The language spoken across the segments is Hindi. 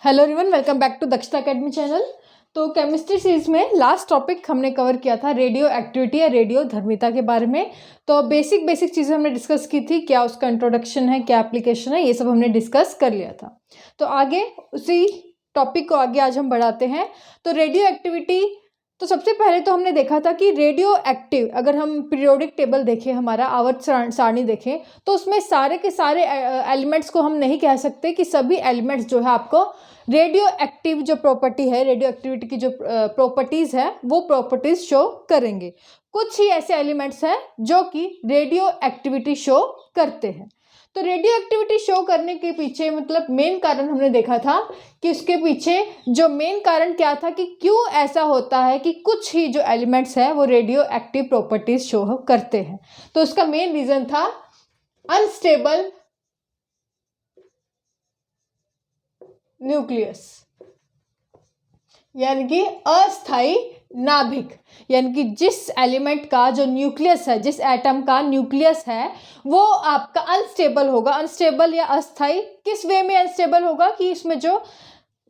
Hello everyone, welcome back to Dakshata academy channel. तो केमिस्ट्री सीरीज में लास्ट टॉपिक हमने कवर किया था रेडियो एक्टिविटी या रेडियो धर्मिता के बारे में। तो बेसिक चीज़ें हमने डिस्कस की थी, क्या उसका इंट्रोडक्शन है, क्या एप्लीकेशन है, ये सब हमने डिस्कस कर लिया था। तो आगे उसी टॉपिक को आगे आज हम बढ़ाते हैं। तो रेडियो एक्टिविटी, तो सबसे पहले तो हमने देखा था कि रेडियो एक्टिव, अगर हम पीरियोडिक टेबल देखें, हमारा आवर्त सारणी देखें, तो उसमें सारे के सारे एलिमेंट्स को हम नहीं कह सकते कि सभी एलिमेंट्स जो है आपको रेडियो एक्टिव जो प्रॉपर्टी है, रेडियो एक्टिविटी की जो प्रॉपर्टीज़ है वो प्रॉपर्टीज़ शो करेंगे। कुछ ही ऐसे एलिमेंट्स हैं जो कि रेडियो एक्टिविटी शो करते हैं। तो रेडियो एक्टिविटी शो करने के पीछे मतलब मेन कारण हमने देखा था कि उसके पीछे जो मेन कारण क्या था कि क्यों ऐसा होता है कि कुछ ही जो एलिमेंट्स हैं वो रेडियो एक्टिव प्रॉपर्टीज शो करते हैं। तो उसका मेन रीजन था अनस्टेबल न्यूक्लियस, यानी कि अस्थाई नाभिक, यानी कि जिस एलिमेंट का जो न्यूक्लियस है, जिस एटम का न्यूक्लियस है वो आपका अनस्टेबल होगा। अनस्टेबल या अस्थाई किस वे में अनस्टेबल होगा कि इसमें जो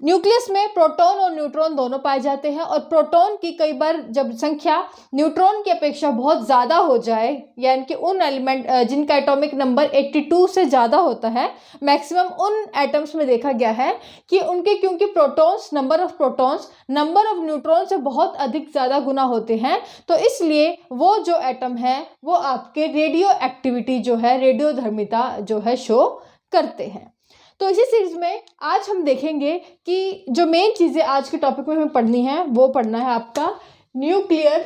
न्यूक्लियस में प्रोटॉन और न्यूट्रॉन दोनों पाए जाते हैं, और प्रोटॉन की कई बार जब संख्या न्यूट्रॉन की अपेक्षा बहुत ज़्यादा हो जाए, यानी कि उन एलिमेंट जिनका एटॉमिक नंबर 82 से ज़्यादा होता है, मैक्सिमम उन एटम्स में देखा गया है कि उनके क्योंकि protons, number of protons number of neutron से बहुत अधिक ज़्यादा गुना होते हैं, तो इसलिए वो जो एटम है वो आपके रेडियो एक्टिविटी जो है, रेडियो धर्मिता जो है शो करते हैं। तो इसी सीरीज में आज हम देखेंगे कि जो मेन चीज़ें आज के टॉपिक में हमें पढ़नी है वो पढ़ना है आपका nuclear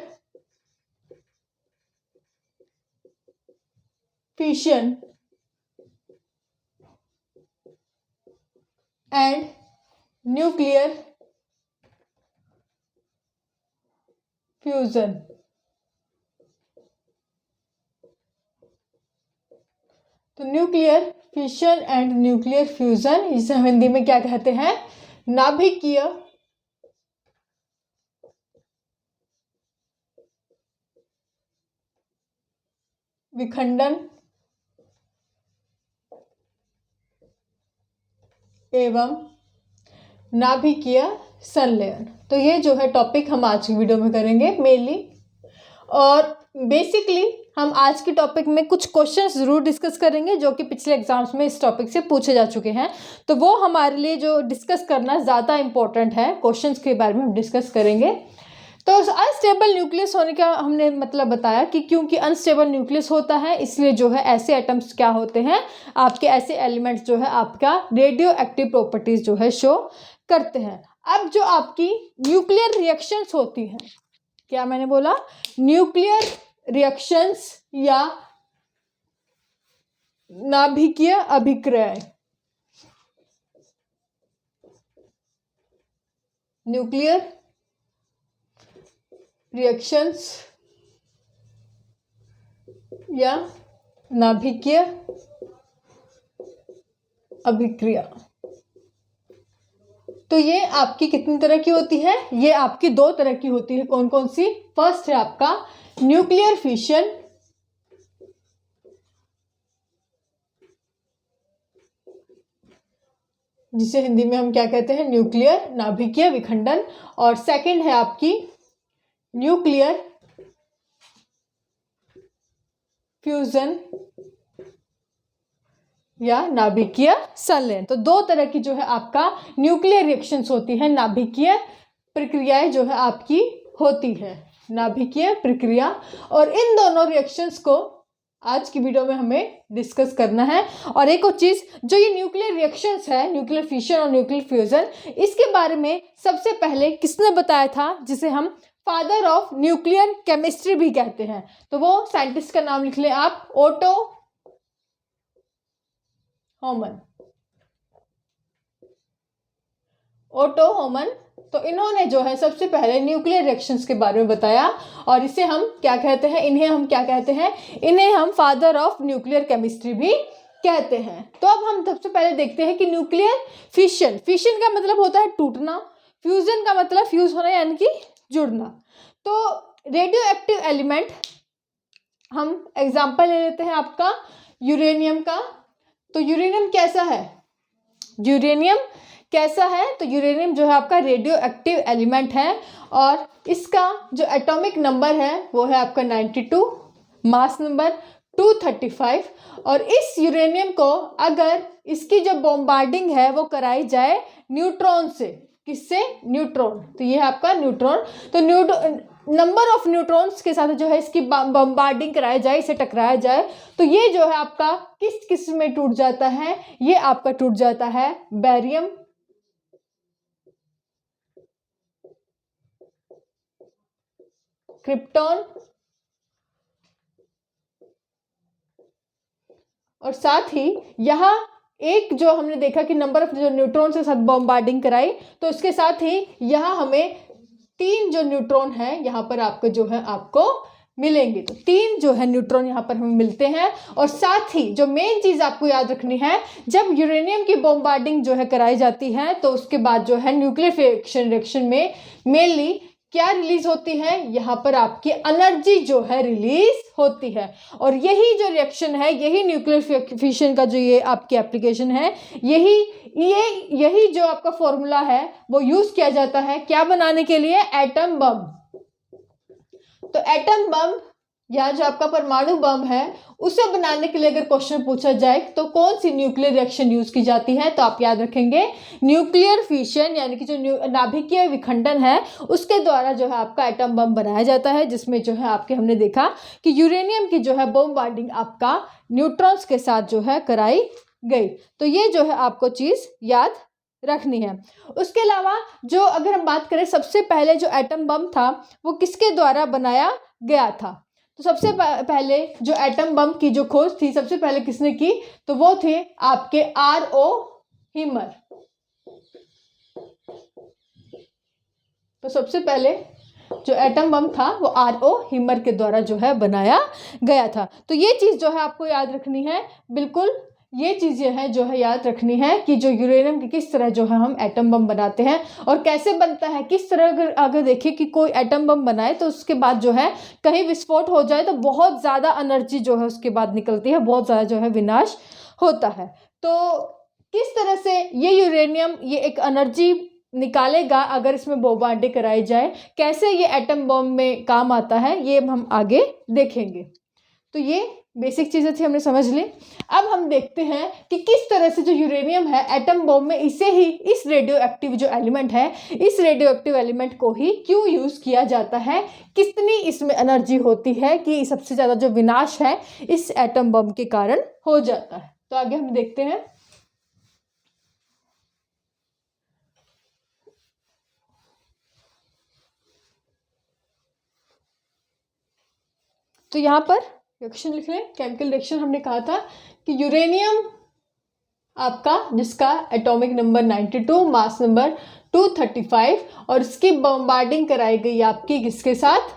fission and nuclear fusion. तो nuclear fission and nuclear fusion, इसे हम हिंदी में क्या कहते हैं, नाभिकीय विखंडन एवं नाभिकीय संलयन। तो ये जो है टॉपिक हम आज की वीडियो में करेंगे मेनली, और बेसिकली हम आज के टॉपिक में कुछ क्वेश्चंस ज़रूर डिस्कस करेंगे जो कि पिछले एग्जाम्स में इस टॉपिक से पूछे जा चुके हैं। तो वो हमारे लिए जो डिस्कस करना ज़्यादा इम्पोर्टेंट है, क्वेश्चंस के बारे में हम डिस्कस करेंगे। तो अनस्टेबल न्यूक्लियस होने का हमने मतलब बताया कि क्योंकि अनस्टेबल न्यूक्लियस होता है इसलिए जो है ऐसे एटम्स क्या होते हैं आपके, ऐसे एलिमेंट्स जो है आपका रेडियो एक्टिव प्रॉपर्टीज जो है शो करते हैं। अब जो आपकी न्यूक्लियर रिएक्शंस होती हैं, क्या मैंने बोला, न्यूक्लियर रिएक्शंस या नाभिकीय अभिक्रिया, न्यूक्लियर रिएक्शंस या नाभिकीय अभिक्रिया, तो ये आपकी कितनी तरह की होती है, ये आपकी दो तरह की होती है। कौन कौन सी? फर्स्ट है आपका न्यूक्लियर फिशन, जिसे हिंदी में हम क्या कहते हैं, न्यूक्लियर नाभिकीय विखंडन, और सेकंड है आपकी न्यूक्लियर फ्यूजन या नाभिकीय संलयन। तो दो तरह की जो है आपका न्यूक्लियर रिएक्शंस होती है, नाभिकीय प्रक्रियाएं जो है आपकी होती है, नाभिकीय प्रक्रिया। और इन दोनों रिएक्शंस को आज की वीडियो में हमें डिस्कस करना है। और एक और चीज, जो ये न्यूक्लियर रिएक्शंस है, न्यूक्लियर फिशन और न्यूक्लियर फ्यूजन, इसके बारे में सबसे पहले किसने बताया था, जिसे हम फादर ऑफ न्यूक्लियर केमिस्ट्री भी कहते हैं। तो वो साइंटिस्ट का नाम लिख लें आप, ओटो होमन। ओटो होमन, तो इन्होंने जो है सबसे पहले न्यूक्लियर रिएक्शंस के बारे में बताया, और इसे हम क्या कहते हैं, इन्हें हम क्या कहते हैं, इन्हें हम फादर ऑफ न्यूक्लियर केमिस्ट्री भी कहते हैं। तो अब हम सबसे पहले देखते हैं कि न्यूक्लियर फिशन, फिशन का मतलब होता है टूटना, फ्यूजन का मतलब फ्यूज होना यानी कि जुड़ना। तो रेडियो एक्टिव एलिमेंट, हम एग्जाम्पल ले लेते हैं आपका यूरेनियम का। तो यूरेनियम कैसा है, यूरेनियम कैसा है, तो यूरेनियम जो है आपका रेडियो एक्टिव एलिमेंट है और इसका जो एटॉमिक नंबर है वो है आपका 92, मास नंबर 235। और इस यूरेनियम को अगर इसकी जो बॉम्बार्डिंग है वो कराई जाए न्यूट्रॉन से, किससे, न्यूट्रॉन, तो ये है आपका न्यूट्रॉन। तो नंबर ऑफ न्यूट्रॉन्स के साथ जो है इसकी बम्बार्डिंग कराया जाए, इसे टकराया जाए, तो ये जो है आपका किस किस में टूट जाता है, ये आपका टूट जाता है बेरियम, क्रिप्टॉन और साथ ही यहाँ एक जो हमने देखा कि नंबर ऑफ जो न्यूट्रॉन के साथ बॉम्बार्डिंग कराई, तो इसके साथ ही यहाँ हमें 3 जो न्यूट्रॉन है यहाँ पर आपको जो है आपको मिलेंगे। तो 3 जो है न्यूट्रॉन यहाँ पर हमें मिलते हैं। और साथ ही जो मेन चीज़ आपको याद रखनी है, जब यूरेनियम की बॉम्बार्डिंग जो है कराई जाती है तो उसके बाद जो है न्यूक्लियर फिशन रिएक्शन में मेनली क्या रिलीज होती है, यहाँ पर आपकी एनर्जी जो है रिलीज होती है। और यही जो रिएक्शन है, यही न्यूक्लियर फिशन का जो ये आपकी एप्लीकेशन है, यही जो आपका फॉर्मूला है वो यूज किया जाता है क्या बनाने के लिए, एटम बम। तो एटम बम या जो आपका परमाणु बम है उसे बनाने के लिए अगर क्वेश्चन पूछा जाए तो कौन सी न्यूक्लियर रिएक्शन यूज की जाती है, तो आप याद रखेंगे न्यूक्लियर फिशन, यानी कि जो नाभिकीय विखंडन है उसके द्वारा जो है आपका एटम बम बनाया जाता है, जिसमें जो है आपके हमने देखा कि यूरेनियम की जो है बॉम्बार्डिंग आपका न्यूट्रॉन्स के साथ जो है कराई गई। तो ये जो है आपको चीज याद रखनी है। उसके अलावा जो अगर हम बात करें, सबसे पहले जो एटम बम था वो किसके द्वारा बनाया गया था, तो सबसे पहले जो एटम बम की जो खोज थी सबसे पहले किसने की, तो वो थे आपके R.O. हिमर। तो सबसे पहले जो एटम बम था वो R.O. हिमर के द्वारा जो है बनाया गया था। तो ये चीज जो है आपको याद रखनी है, बिल्कुल ये चीजें हैं जो है याद रखनी है कि जो यूरेनियम की किस तरह जो है हम एटम बम बनाते हैं और कैसे बनता है, किस तरह अगर देखिए कि कोई एटम बम बनाए तो उसके बाद जो है कहीं विस्फोट हो जाए तो बहुत ज़्यादा एनर्जी जो है उसके बाद निकलती है, बहुत ज़्यादा जो है विनाश होता है। तो किस तरह से ये यूरेनियम ये एक एनर्जी निकालेगा अगर इसमें बॉम्बार्डिंग कराई जाए, कैसे ये एटम बम में काम आता है, ये हम आगे देखेंगे। तो ये बेसिक चीज़ें थी, हमने समझ ली। अब हम देखते हैं कि किस तरह से जो यूरेनियम है एटम बम में, इसे ही इस रेडियो एक्टिव जो एलिमेंट है, इस रेडियो एक्टिव एलिमेंट को ही क्यों यूज़ किया जाता है, कितनी इसमें एनर्जी होती है कि सबसे ज़्यादा जो विनाश है इस एटम बम के कारण हो जाता है। तो आगे हम देखते हैं। तो यहाँ पर रिएक्शन लिख लें, केमिकल रिएक्शन हमने कहा था कि यूरेनियम आपका जिसका एटॉमिक नंबर 92, मास नंबर 235 और इसकी बॉम्बार्डिंग कराई गई आपकी किसके साथ,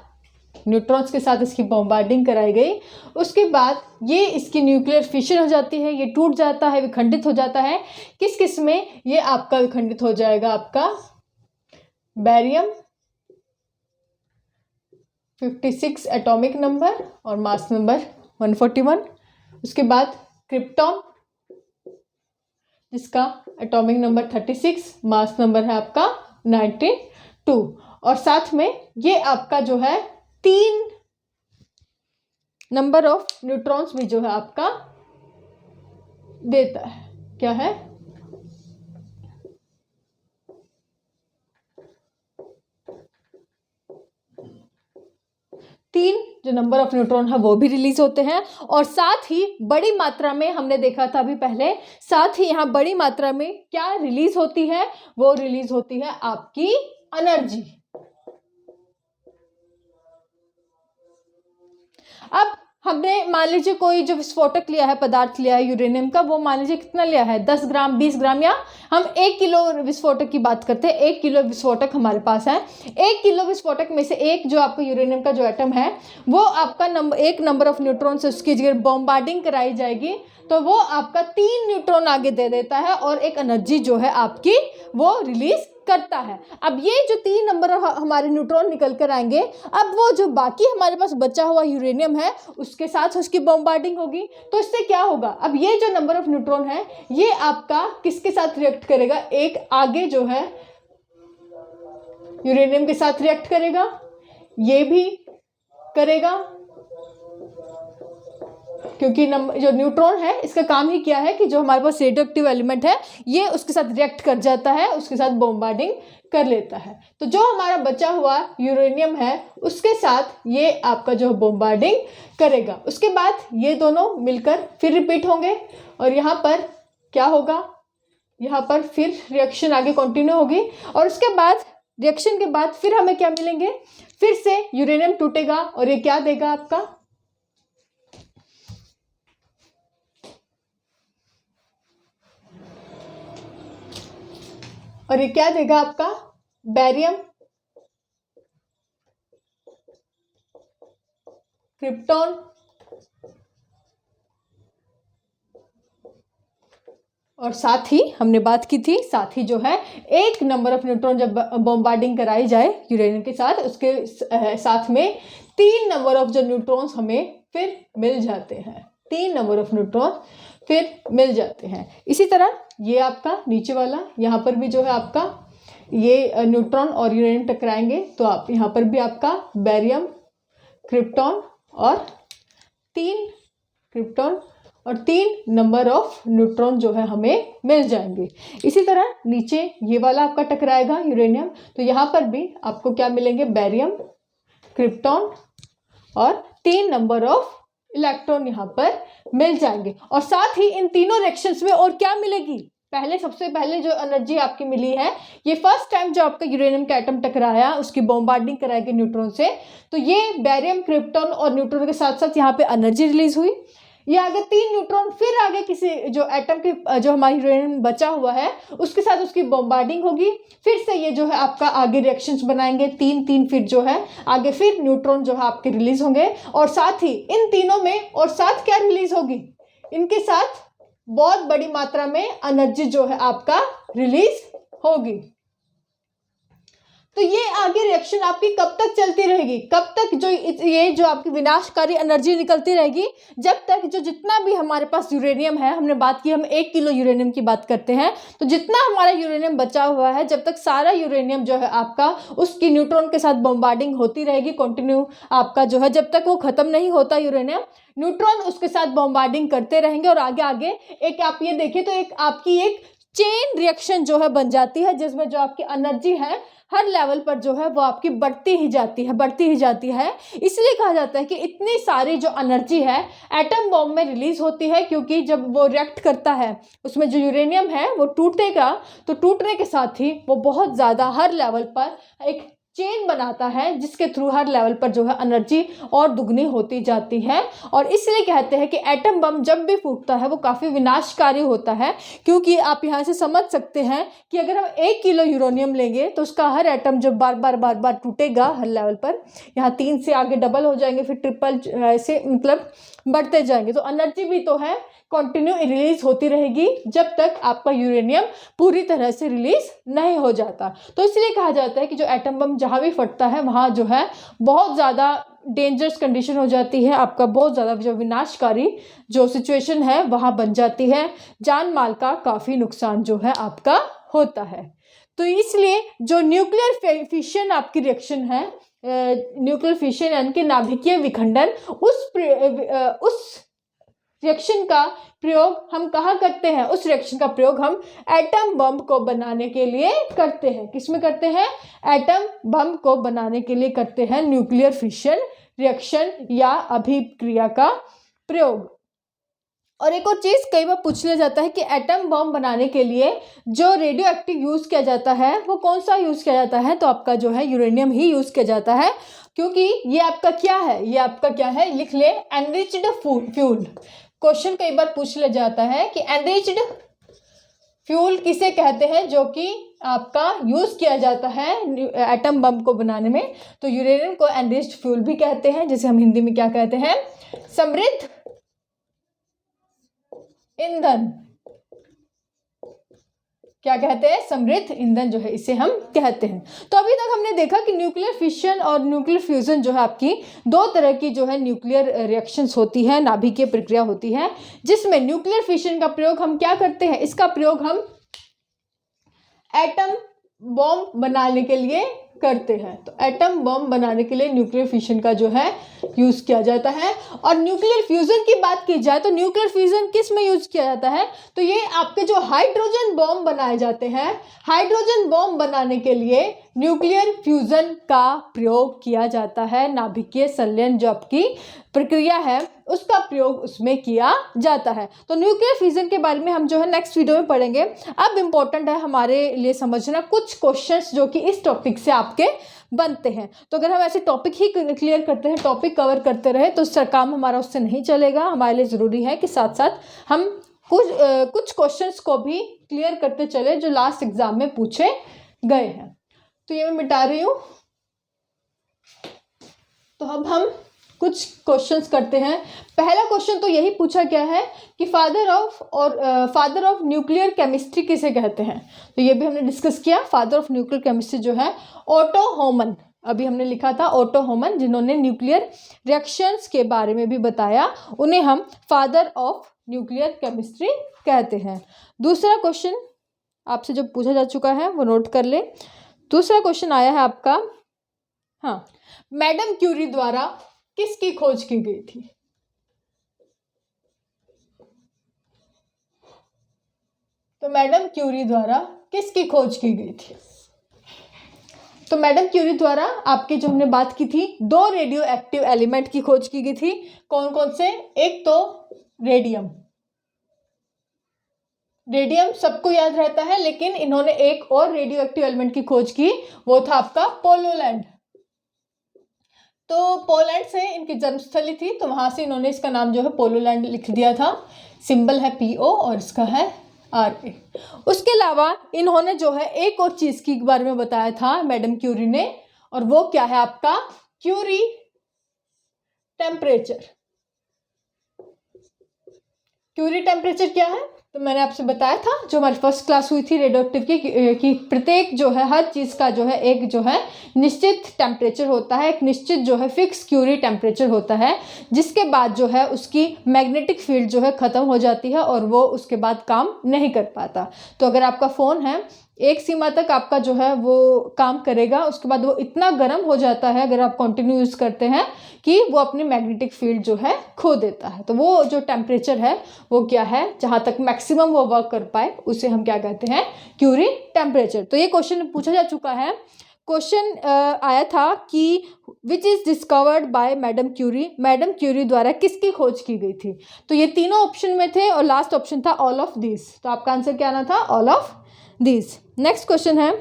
न्यूट्रॉन्स के साथ इसकी बॉम्बार्डिंग कराई गई। उसके बाद ये इसकी न्यूक्लियर फिशन हो जाती है, ये टूट जाता है, विखंडित हो जाता है। किस किस में ये आपका विखंडित हो जाएगा, आपका बेरियम 56 एटॉमिक नंबर और मास नंबर 141। उसके बाद क्रिप्टॉन जिसका एटॉमिक नंबर 36, मास नंबर है आपका 92 और साथ में ये आपका जो है 3 नंबर ऑफ न्यूट्रॉन्स भी जो है आपका देता है, क्या है, तीन जो नंबर ऑफ न्यूट्रॉन है वो भी रिलीज होते हैं। और साथ ही बड़ी मात्रा में हमने देखा था अभी पहले, साथ ही यहाँ बड़ी मात्रा में क्या रिलीज होती है, वो रिलीज होती है आपकी एनर्जी। अब हमने मान लीजिए कोई जो विस्फोटक लिया है, पदार्थ लिया है यूरेनियम का, वो मान लीजिए कितना लिया है, 10 ग्राम 20 ग्राम, या हम 1 किलो विस्फोटक की बात करते हैं। 1 किलो विस्फोटक हमारे पास है। 1 किलो विस्फोटक में से एक जो आपका यूरेनियम का जो एटम है वो आपका एक नंबर ऑफ न्यूट्रॉन से उसकी जगह बॉम्बार्डिंग कराई जाएगी तो वो आपका 3 न्यूट्रॉन आगे दे देता है और एक एनर्जी जो है आपकी वो रिलीज करता है। अब ये जो 3 नंबर हमारे न्यूट्रॉन निकल कर आएंगे, अब वो जो बाकी हमारे पास बचा हुआ यूरेनियम है उसके साथ उसकी बॉम्बार्डिंग होगी। तो इससे क्या होगा, अब ये जो नंबर ऑफ न्यूट्रॉन है ये आपका किसके साथ रिएक्ट करेगा, एक आगे जो है यूरेनियम के साथ रिएक्ट करेगा, ये भी करेगा, क्योंकि जो न्यूट्रॉन है इसका काम ही क्या है कि जो हमारे पास रेडियो एक्टिव एलिमेंट है ये उसके साथ रिएक्ट कर जाता है, उसके साथ बॉम्बार्डिंग कर लेता है। तो जो हमारा बचा हुआ यूरेनियम है उसके साथ ये आपका जो बॉम्बार्डिंग करेगा। उसके बाद ये दोनों मिलकर फिर रिपीट होंगे और यहाँ पर क्या होगा, यहाँ पर फिर रिएक्शन आगे कंटिन्यू होगी और उसके बाद रिएक्शन के बाद फिर हमें क्या मिलेंगे, फिर से यूरेनियम टूटेगा और ये क्या देगा आपका, और ये क्या देगा आपका, बेरियम, क्रिप्टॉन और साथ ही हमने बात की थी, साथ ही जो है एक नंबर ऑफ न्यूट्रॉन जब बॉम्बार्डिंग कराई जाए यूरेनियम के साथ उसके साथ में 3 नंबर ऑफ जो न्यूट्रॉन्स हमें फिर मिल जाते हैं, 3 नंबर ऑफ न्यूट्रॉन फिर मिल जाते हैं। इसी तरह ये आपका नीचे वाला यहाँ पर भी जो है आपका ये न्यूट्रॉन और यूरेनियम टकराएंगे तो आप यहाँ पर भी आपका बेरियम, क्रिप्टॉन और 3 क्रिप्टॉन और 3 नंबर ऑफ न्यूट्रॉन जो है हमें मिल जाएंगे। इसी तरह नीचे ये वाला आपका टकराएगा यूरेनियम, तो यहाँ पर भी आपको क्या मिलेंगे, बेरियम, क्रिप्टॉन और 3 नंबर ऑफ इलेक्ट्रॉन यहाँ पर मिल जाएंगे। और साथ ही इन तीनों रिएक्शंस में और क्या मिलेगी, सबसे पहले जो एनर्जी आपकी मिली है, ये फर्स्ट टाइम जो आपका यूरेनियम का एटम टकराया उसकी बॉम्बार्डिंग कराएगी न्यूट्रॉन से, तो ये बेरियम, क्रिप्टॉन और न्यूट्रॉन के साथ साथ यहाँ पे एनर्जी रिलीज हुई। ये आगे 3 न्यूट्रॉन फिर आगे किसी जो एटम के जो हमारा यूरेनियम बचा हुआ है उसके साथ उसकी बॉम्बार्डिंग होगी, फिर से ये जो है आपका आगे रिएक्शंस बनाएंगे 3 फिर जो है आगे फिर न्यूट्रॉन जो है आपके रिलीज होंगे और साथ ही इन तीनों में और साथ क्या रिलीज होगी, इनके साथ बहुत बड़ी मात्रा में एनर्जी जो है आपका रिलीज होगी। तो ये आगे रिएक्शन आपकी कब तक चलती रहेगी, कब तक जो ये जो आपकी विनाशकारी एनर्जी निकलती रहेगी, जब तक जो जितना भी हमारे पास यूरेनियम है, हमने बात की हम 1 किलो यूरेनियम की बात करते हैं, तो जितना हमारा यूरेनियम बचा हुआ है जब तक सारा यूरेनियम जो है आपका उसकी न्यूट्रॉन के साथ बॉम्बार्डिंग होती रहेगी कंटिन्यू आपका जो है, जब तक वो खत्म नहीं होता यूरेनियम, न्यूट्रॉन उसके साथ बॉम्बार्डिंग करते रहेंगे और आगे आगे एक आप ये देखिए तो एक आपकी एक चेन रिएक्शन जो है बन जाती है, जिसमें जो आपकी एनर्जी है हर लेवल पर जो है वो आपकी बढ़ती ही जाती है। इसलिए कहा जाता है कि इतनी सारी जो एनर्जी है एटम बॉम्ब में रिलीज होती है, क्योंकि जब वो रिएक्ट करता है उसमें जो यूरेनियम है वो टूटेगा, तो टूटने के साथ ही वो बहुत ज़्यादा हर लेवल पर एक चेन बनाता है जिसके थ्रू हर लेवल पर जो है एनर्जी और दुगनी होती जाती है। और इसलिए कहते हैं कि एटम बम जब भी फूटता है वो काफ़ी विनाशकारी होता है, क्योंकि आप यहाँ से समझ सकते हैं कि अगर हम 1 किलो यूरेनियम लेंगे तो उसका हर एटम जब बार बार टूटेगा हर लेवल पर, यहाँ 3 से आगे डबल हो जाएंगे, फिर ट्रिपल ऐसे मतलब बढ़ते जाएंगे, तो एनर्जी भी तो है कंटिन्यू रिलीज होती रहेगी जब तक आपका यूरेनियम पूरी तरह से रिलीज नहीं हो जाता। तो इसलिए कहा जाता है कि जो एटम बम जहाँ भी फटता है वहाँ जो है बहुत ज़्यादा डेंजरस कंडीशन हो जाती है, आपका बहुत ज़्यादा जो विनाशकारी जो सिचुएशन है वहाँ बन जाती है, जान माल का काफ़ी नुकसान जो है आपका होता है। तो इसलिए जो न्यूक्लियर फिशन आपकी रिएक्शन है, न्यूक्लियर फिशन यानी कि नाभिकीय विखंडन, उस रिएक्शन का प्रयोग हम कहाँ करते हैं, उस रिएक्शन का प्रयोग हम एटम बम को बनाने के लिए करते हैं। किसमें करते हैं, एटम बम को बनाने के लिए करते हैं न्यूक्लियर फिशन रिएक्शन या अभिक्रिया का प्रयोग। और एक और चीज़ कई बार पूछ लिया जाता है कि एटम बम बनाने के लिए जो रेडियो एक्टिव यूज़ किया जाता है वो कौन सा यूज़ किया जाता है, तो आपका जो है यूरेनियम ही यूज़ किया जाता है, क्योंकि ये आपका क्या है, ये आपका क्या है, लिख ले एनरिच्ड फ्यूल। क्वेश्चन कई बार पूछ लिया जाता है कि एनरिच्ड फ्यूल किसे कहते हैं जो कि आपका यूज़ किया जाता है एटम बम को बनाने में, तो यूरेनियम को एनरिच्ड फ्यूल भी कहते हैं, जिसे हम हिंदी में क्या कहते हैं, समृद्ध ईंधन। क्या कहते हैं, समृद्ध ईंधन जो है इसे हम कहते हैं। तो अभी तक हमने देखा कि न्यूक्लियर फिशन और न्यूक्लियर फ्यूजन जो है आपकी दो तरह की जो है न्यूक्लियर रिएक्शंस होती है, नाभिकीय प्रक्रिया होती है, जिसमें न्यूक्लियर फिशन का प्रयोग हम क्या करते हैं, इसका प्रयोग हम एटम बॉम्ब बनाने के लिए करते हैं। तो एटम बॉम्ब बनाने के लिए न्यूक्लियर फिशन का जो है यूज़ किया जाता है। और न्यूक्लियर फ्यूजन की बात की जाए तो न्यूक्लियर फ्यूजन किस में यूज़ किया जाता है, तो ये आपके जो हाइड्रोजन बॉम्ब बनाए जाते हैं, हाइड्रोजन बॉम्ब बनाने के लिए न्यूक्लियर फ्यूजन का प्रयोग किया जाता है। नाभिकीय संलयन जो आपकी प्रक्रिया है उसका प्रयोग उसमें किया जाता है। तो न्यूक्लियर फ्यूजन के बारे में हम जो है नेक्स्ट वीडियो में पढ़ेंगे। अब इम्पोर्टेंट है हमारे लिए समझना कुछ क्वेश्चंस जो कि इस टॉपिक से आपके बनते हैं। तो अगर हम ऐसे टॉपिक ही क्लियर करते हैं, टॉपिक कवर करते रहे, तो काम हमारा उससे नहीं चलेगा। हमारे लिए ज़रूरी है कि साथ साथ हम कुछ क्वेश्चंस को भी क्लियर करते चले जो लास्ट एग्जाम में पूछे गए हैं। तो ये मैं मिटा रही हूँ। तो अब हम कुछ क्वेश्चंस करते हैं। पहला क्वेश्चन तो यही पूछा गया है कि फादर ऑफ न्यूक्लियर केमिस्ट्री किसे कहते हैं। तो ये भी हमने डिस्कस किया। फादर ऑफ न्यूक्लियर केमिस्ट्री जो है ओटो होमन, अभी हमने लिखा था ओटो होमन, जिन्होंने न्यूक्लियर रिएक्शंस के बारे में भी बताया, उन्हें हम फादर ऑफ न्यूक्लियर केमिस्ट्री कहते हैं। दूसरा क्वेश्चन आपसे जो पूछा जा चुका है वो नोट कर ले। दूसरा क्वेश्चन आया है आपका, हाँ, मैडम क्यूरी द्वारा किसकी खोज की गई थी। तो मैडम क्यूरी द्वारा किसकी खोज की गई थी। तो मैडम क्यूरी द्वारा आपकी जो हमने बात की थी, दो रेडियो एक्टिव एलिमेंट की खोज की गई थी। कौन कौन से, एक तो रेडियम, रेडियम सबको याद रहता है, लेकिन इन्होंने एक और रेडियो एक्टिव एलिमेंट की खोज की, वो था आपका पोलोलैंड। तो पोलैंड से इनकी जन्मस्थली थी, तो वहां से इन्होंने इसका नाम जो है पोलोलैंड लिख दिया था। सिंबल है PO और इसका है RA। उसके अलावा इन्होंने जो है एक और चीज़ के बारे में बताया था मैडम क्यूरी ने, और वो क्या है आपका क्यूरी टेम्परेचर। क्यूरी टेम्परेचर क्या है, तो मैंने आपसे बताया था जो हमारी फर्स्ट क्लास हुई थी रेडियोएक्टिव की, कि प्रत्येक जो है हर चीज़ का जो है एक जो है निश्चित टेम्परेचर होता है, एक निश्चित जो है फिक्स क्यूरी टेम्परेचर होता है, जिसके बाद जो है उसकी मैग्नेटिक फील्ड जो है ख़त्म हो जाती है और वो उसके बाद काम नहीं कर पाता। तो अगर आपका फ़ोन है, एक सीमा तक आपका जो है वो काम करेगा, उसके बाद वो इतना गर्म हो जाता है अगर आप कंटिन्यू यूज़ करते हैं कि वो अपनी मैग्नेटिक फील्ड जो है खो देता है। तो वो जो टेम्परेचर है वो क्या है, जहाँ तक मैक्सिमम वो वर्क कर पाए उसे हम क्या कहते हैं, क्यूरी टेम्परेचर। तो ये क्वेश्चन पूछा जा चुका है। क्वेश्चन आया था कि which is discovered by madam Curie, madam Curie द्वारा किसकी खोज की गई थी। तो ये तीनों ऑप्शन में थे और लास्ट ऑप्शन था ऑल ऑफ दिस। तो आपका आंसर क्या आना था, all of this. Next question है,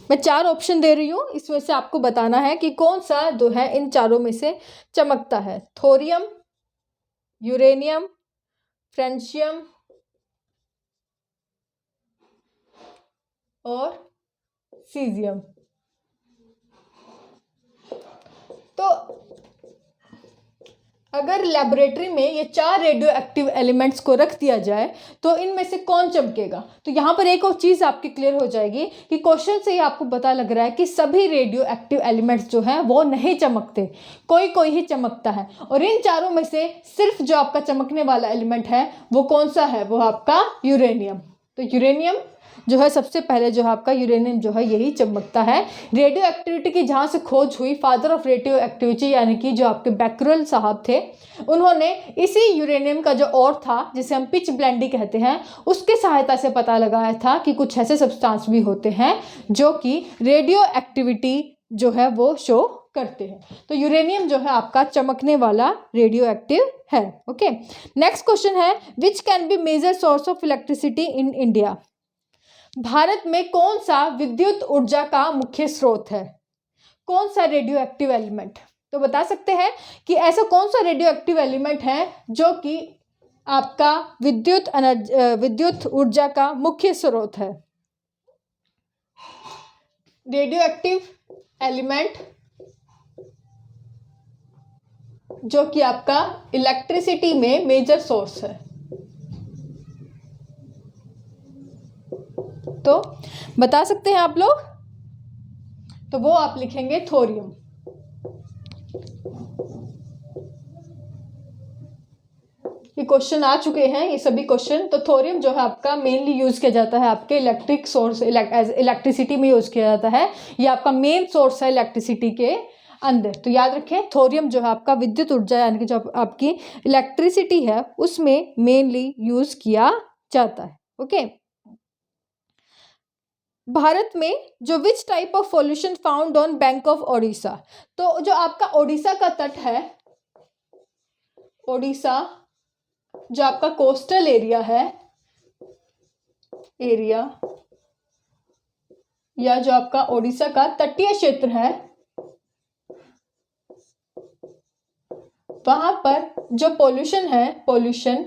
मैं 4 ऑप्शन दे रही हूँ, इसमें से आपको बताना है कि कौन सा जो है इन चारों में से चमकता है। थोरियम, यूरेनियम, फ्रेंशियम और सीजियम। तो अगर लेबोरेटरी में ये 4 रेडियो एक्टिव एलिमेंट्स को रख दिया जाए तो इनमें से कौन चमकेगा। तो यहाँ पर एक और चीज़ आपकी क्लियर हो जाएगी कि क्वेश्चन से ही आपको पता लग रहा है कि सभी रेडियो एक्टिव एलिमेंट्स जो हैं वो नहीं चमकते, कोई कोई ही चमकता है। और इन चारों में से सिर्फ जो आपका चमकने वाला एलिमेंट है वो कौन सा है, वो आपका यूरेनियम। तो यूरेनियम जो है सबसे पहले जो है आपका यूरेनियम जो है यही चमकता है। रेडियो एक्टिविटी की जहाँ से खोज हुई, फादर ऑफ रेडियो एक्टिविटी यानी कि जो आपके बैकरल साहब थे, उन्होंने इसी यूरेनियम का जो और था जिसे हम पिच ब्लेंडी कहते हैं, उसके सहायता से पता लगाया था कि कुछ ऐसे सब्सटेंस भी होते हैं जो कि रेडियो एक्टिविटी जो है वो शो करते हैं। तो यूरेनियम जो है आपका चमकने वाला रेडियो एक्टिव है। ओके, नेक्स्ट क्वेश्चन है, which can be major source of electricity in India. भारत में कौन सा विद्युत ऊर्जा का मुख्य स्रोत है, कौन सा रेडियो एक्टिव एलिमेंट। तो बता सकते हैं कि ऐसा कौन सा रेडियो एक्टिव एलिमेंट है जो कि आपका विद्युत ऊर्जा का मुख्य स्रोत है। रेडियो एक्टिव एलिमेंट जो कि आपका इलेक्ट्रिसिटी में मेजर सोर्स है। तो बता सकते हैं आप लोग, तो वो आप लिखेंगे थोरियम। ये क्वेश्चन आ चुके हैं, ये सभी क्वेश्चन। तो थोरियम जो है आपका मेनली यूज किया जाता है आपके इलेक्ट्रिक सोर्स, एज इलेक्ट्रिसिटी में यूज किया जाता है। ये आपका मेन सोर्स है इलेक्ट्रिसिटी के अंदर। तो याद रखें, थोरियम जो है आपका विद्युत ऊर्जा यानी कि जो आपकी इलेक्ट्रिसिटी है उसमें मेनली यूज किया जाता है। ओके। भारत में जो which type of pollution found on bank of Odisha, तो जो आपका ओडिशा का तट है, ओडिशा जो आपका कोस्टल एरिया है, या जो आपका ओडिशा का तटीय क्षेत्र है, वहां पर जो पोल्यूशन है, पोल्यूशन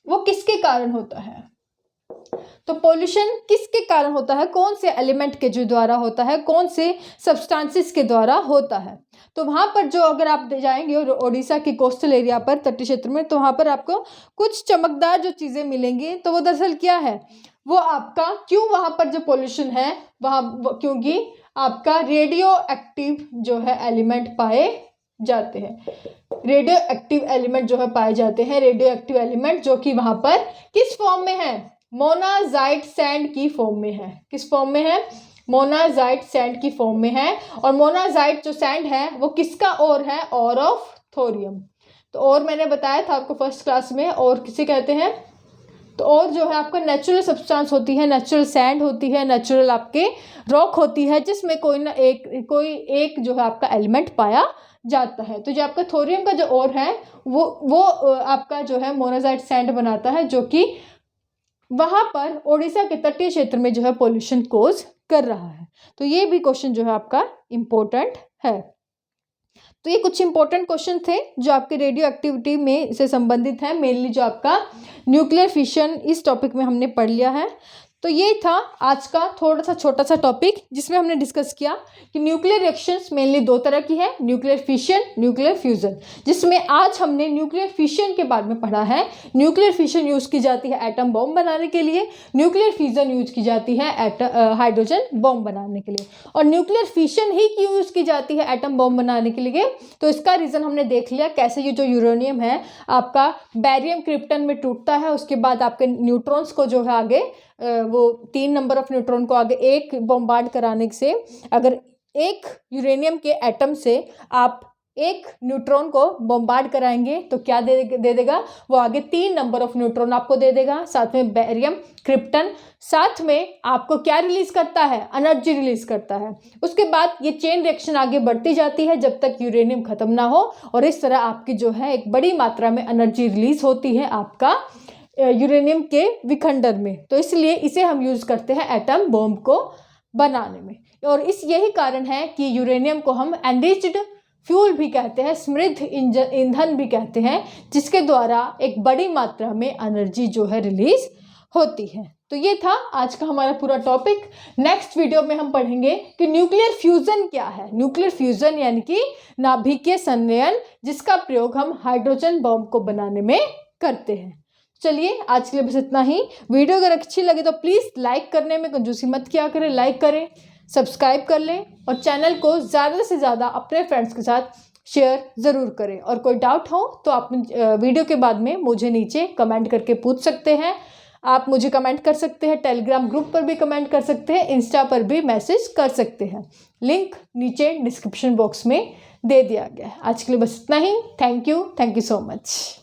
वो किसके कारण होता है? तो पोल्यूशन किसके कारण होता है? कौन से एलिमेंट के जो द्वारा होता है, कौन से सब्सटेंसेस के द्वारा होता है? तो वहां पर जो अगर आप जाएंगे ओडिशा की कोस्टल एरिया पर, तटीय क्षेत्र में, तो वहां पर आपको कुछ चमकदार जो चीजें मिलेंगी। तो वो दरअसल क्या है, वो आपका क्यों वहां पर जो पोल्यूशन है वहां, क्योंकि आपका रेडियो एक्टिव जो है एलिमेंट पाए जाते हैं। रेडियो एक्टिव एलिमेंट जो है पाए जाते हैं, रेडियो एक्टिव एलिमेंट जो कि वहां पर किस फॉर्म में है? मोनाजाइट सैंड की फॉर्म में है। किस फॉर्म में है? मोनाजाइट सैंड की फॉर्म में है। और मोनाजाइट जो सैंड है वो किसका और है? और ऑफ थोरियम। तो और मैंने बताया था आपको फर्स्ट क्लास में, और किसे कहते हैं? तो और जो है आपका नेचुरल सब्सटेंस होती है, नेचुरल सैंड होती है, नेचुरल आपके रॉक होती है, जिसमें कोई एक जो है आपका एलिमेंट पाया जाता है। तो जो आपका थोरियम का जो और है वो आपका जो है मोनाजाइट सैंड बनाता है, जो कि वहां पर ओडिशा के तटीय क्षेत्र में जो है पोल्यूशन कोज कर रहा है। तो ये भी क्वेश्चन जो है आपका इम्पोर्टेंट है। तो ये कुछ इंपॉर्टेंट क्वेश्चन थे जो आपके रेडियो एक्टिविटी में से संबंधित हैं। मेनली जो आपका न्यूक्लियर फिशन इस टॉपिक में हमने पढ़ लिया है। तो ये था आज का थोड़ा सा छोटा सा टॉपिक, जिसमें हमने डिस्कस किया कि न्यूक्लियर रिएक्शंस मेनली दो तरह की है, न्यूक्लियर फिशन, न्यूक्लियर फ्यूजन, जिसमें आज हमने न्यूक्लियर फिशन के बारे में पढ़ा है। न्यूक्लियर फिशन यूज की जाती है एटम बॉम्ब बनाने के लिए, न्यूक्लियर फ्यूजन यूज की जाती है हाइड्रोजन बॉम्ब बनाने के लिए, और न्यूक्लियर फिशन ही क्यों यूज की जाती है एटम बॉम्ब बनाने के लिए? तो इसका रीजन हमने देख लिया, कैसे ये जो यूरेनियम है आपका बैरियम क्रिप्टन में टूटता है, उसके बाद आपके न्यूट्रॉन्स को जो है आगे वो 3 नंबर ऑफ न्यूट्रॉन को आगे एक बॉम्बार्ड कराने से, अगर एक यूरेनियम के एटम से आप एक न्यूट्रॉन को बॉम्बार्ड कराएंगे तो क्या दे देगा? वो आगे 3 नंबर ऑफ न्यूट्रॉन आपको दे देगा, साथ में बैरियम क्रिप्टन, साथ में आपको क्या रिलीज करता है? एनर्जी रिलीज करता है। उसके बाद ये चेन रिएक्शन आगे बढ़ती जाती है जब तक यूरेनियम खत्म ना हो, और इस तरह आपकी जो है एक बड़ी मात्रा में एनर्जी रिलीज होती है आपका यूरेनियम के विखंडन में। तो इसलिए इसे हम यूज करते हैं एटम बॉम्ब को बनाने में। और यही कारण है कि यूरेनियम को हम एनरिच्ड फ्यूल भी कहते हैं, समृद्ध ईंधन भी कहते हैं, जिसके द्वारा एक बड़ी मात्रा में एनर्जी जो है रिलीज होती है। तो ये था आज का हमारा पूरा टॉपिक। नेक्स्ट वीडियो में हम पढ़ेंगे कि न्यूक्लियर फ्यूजन क्या है। न्यूक्लियर फ्यूजन यानी कि नाभिकीय संलयन, जिसका प्रयोग हम हाइड्रोजन बॉम्ब को बनाने में करते हैं। चलिए आज के लिए बस इतना ही। वीडियो अगर अच्छी लगे तो प्लीज़ लाइक करने में कंजूसी मत किया करें, लाइक करें, सब्सक्राइब कर लें, और चैनल को ज़्यादा से ज़्यादा अपने फ्रेंड्स के साथ शेयर ज़रूर करें। और कोई डाउट हो तो आप वीडियो के बाद में मुझे नीचे कमेंट करके पूछ सकते हैं। आप मुझे कमेंट कर सकते हैं, टेलीग्राम ग्रुप पर भी कमेंट कर सकते हैं, इंस्टा पर भी मैसेज कर सकते हैं। लिंक नीचे डिस्क्रिप्शन बॉक्स में दे दिया गया है। आज के लिए बस इतना ही। Thank you so much.